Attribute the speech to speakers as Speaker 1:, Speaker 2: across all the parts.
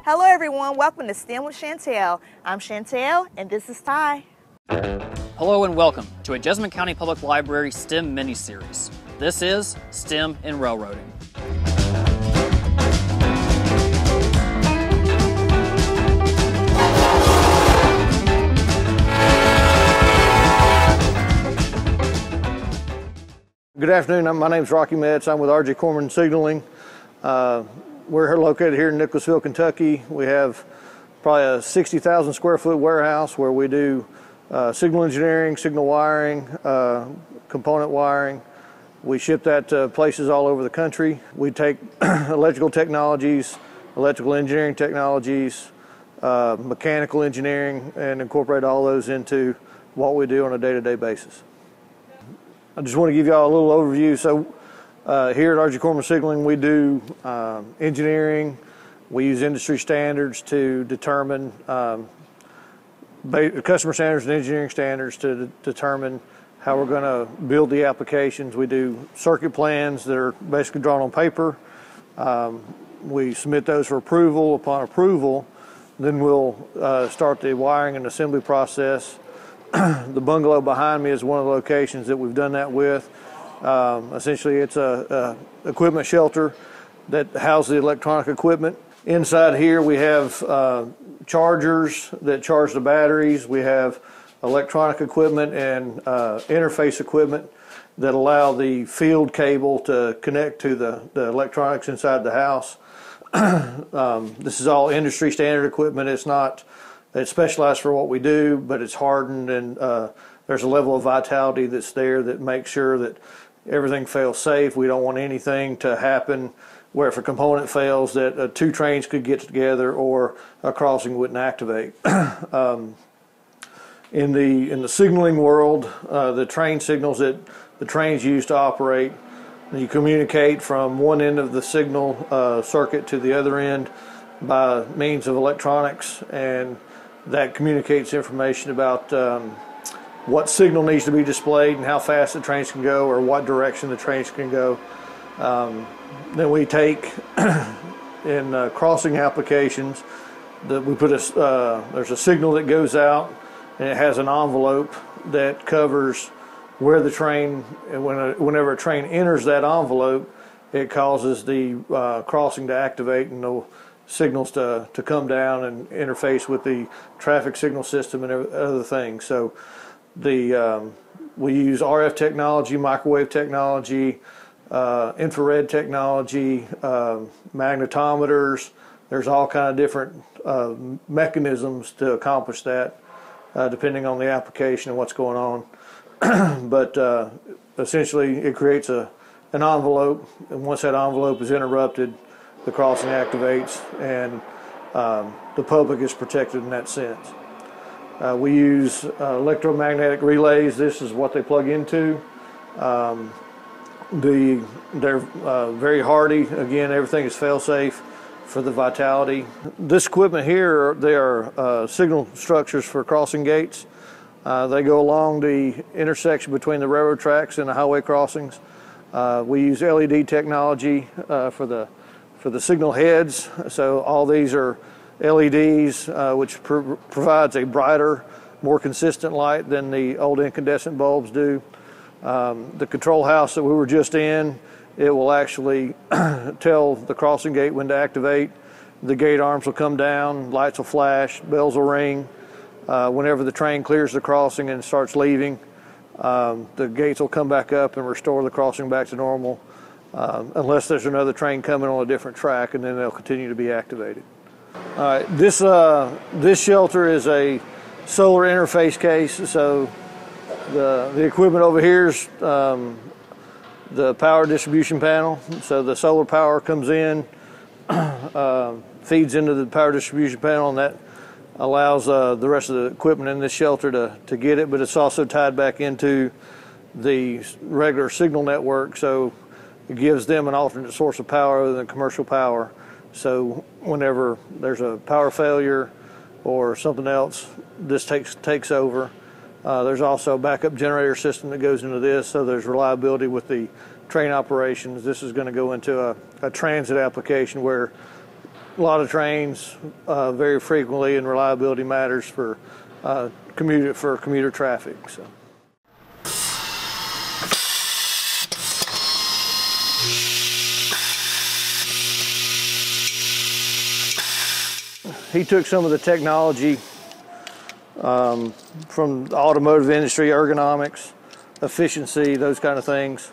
Speaker 1: Hello everyone, welcome to STEM with Chantel. I'm Chantel and this is Ty.
Speaker 2: Hello and welcome to a Jessamine County Public Library STEM mini-series. This is STEM in Railroading.
Speaker 3: Good afternoon, my name is Metz. I'm with RJ Corman Signaling. We're located here in Nicholasville, Kentucky. We have probably a 60,000 square foot warehouse where we do signal engineering, signal wiring, component wiring. We ship that to places all over the country. We take electrical technologies, electrical engineering technologies, mechanical engineering, and incorporate all those into what we do on a day-to-day basis. I just want to give y'all a little overview. So here at RJ Corman Signaling, we do engineering. We use industry standards to determine customer standards and engineering standards to determine how we're going to build the applications. We do circuit plans that are basically drawn on paper. We submit those for approval. Upon approval, then we'll start the wiring and assembly process. The bungalow behind me is one of the locations that we've done that with. Essentially, it's a equipment shelter that houses the electronic equipment. Inside here, we have chargers that charge the batteries. We have electronic equipment and interface equipment that allow the field cable to connect to the electronics inside the house. This is all industry standard equipment. It's specialized for what we do, but it's hardened, and there's a level of vitality that's there that makes sure that everything fails safe. We don't want anything to happen where if a component fails that two trains could get together or a crossing wouldn't activate. In the signaling world, the train signals that the trains use to operate, you communicate from one end of the signal circuit to the other end by means of electronics, and that communicates information about what signal needs to be displayed and how fast the trains can go or what direction the trains can go. Then we take in crossing applications that we put there's a signal that goes out, and it has an envelope that covers where the train, and whenever a train enters that envelope, it causes the crossing to activate and the signals to come down and interface with the traffic signal system and other things. So we use RF technology, microwave technology, infrared technology, magnetometers. There's all kind of different mechanisms to accomplish that, depending on the application and what's going on. But essentially, it creates an envelope, and once that envelope is interrupted, the crossing activates, and the public is protected in that sense. We use electromagnetic relays. This is what they plug into. They're very hardy. Again, everything is fail-safe for the vitality. This equipment here, they are signal structures for crossing gates. They go along the intersection between the railroad tracks and the highway crossings. We use LED technology for the signal heads. So all these are LEDs, which provides a brighter, more consistent light than the old incandescent bulbs do. The control house that we were just in, it will actually tell the crossing gate when to activate. The gate arms will come down, lights will flash, bells will ring. Whenever the train clears the crossing and starts leaving, the gates will come back up and restore the crossing back to normal, unless there's another train coming on a different track, and then they'll continue to be activated. All right, this shelter is a solar interface case. So the equipment over here is the power distribution panel. So the solar power comes in, feeds into the power distribution panel, and that allows the rest of the equipment in this shelter to get it, but it's also tied back into the regular signal network, so it gives them an alternate source of power other than commercial power. So whenever there's a power failure or something else, this takes over. There's also a backup generator system that goes into this, so there's reliability with the train operations. This is going to go into a transit application where lot of trains very frequently, and reliability matters for commuter traffic. So. He took some of the technology from the automotive industry, ergonomics, efficiency, those kind of things,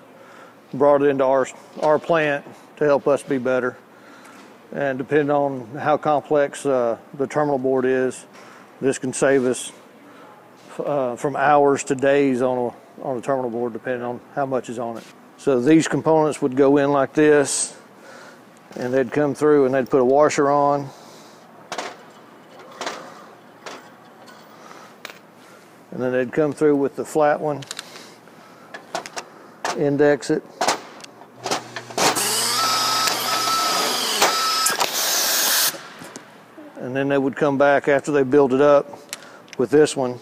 Speaker 3: brought it into our plant to help us be better. And depending on how complex the terminal board is, this can save us from hours to days on a terminal board, depending on how much is on it. So these components would go in like this, and they'd come through and they'd put a washer on. And then they'd come through with the flat one, index it. And then they would come back after they build it up with this one,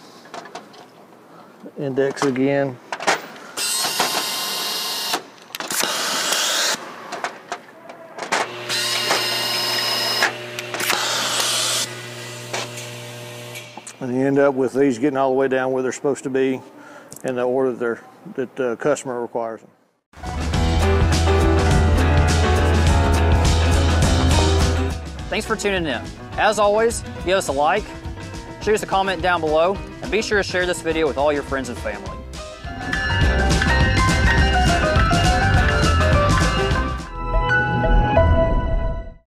Speaker 3: index again. And you end up with these getting all the way down where they're supposed to be in the order that the customer requires them.
Speaker 2: Thanks for tuning in. As always, give us a like, shoot us a comment down below, and be sure to share this video with all your friends and family.